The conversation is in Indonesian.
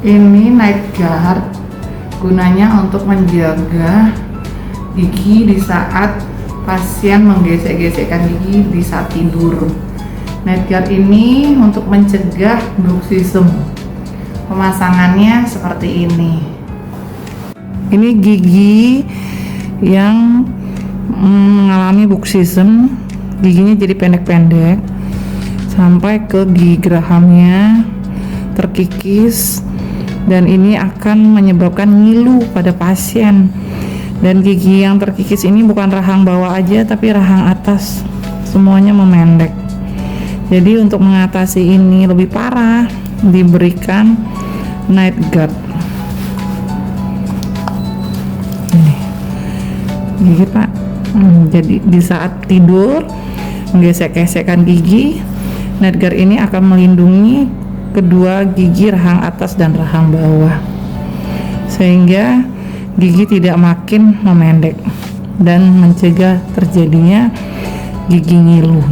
Ini night guard, gunanya untuk menjaga gigi di saat pasien menggesek-gesekkan gigi di saat tidur. Night guard ini untuk mencegah bruxism. Pemasangannya seperti ini. Ini gigi yang mengalami bruxism, giginya jadi pendek-pendek sampai ke gigi gerahamnya terkikis, dan ini akan menyebabkan ngilu pada pasien. Dan gigi yang terkikis ini bukan rahang bawah aja, tapi rahang atas semuanya memendek. Jadi untuk mengatasi ini lebih parah, diberikan night guard. Ini gigi Pak, jadi di saat tidur menggesek-gesekkan gigi, night guard ini akan melindungi kedua gigi rahang atas dan rahang bawah, sehingga gigi tidak makin memendek dan mencegah terjadinya gigi ngilu.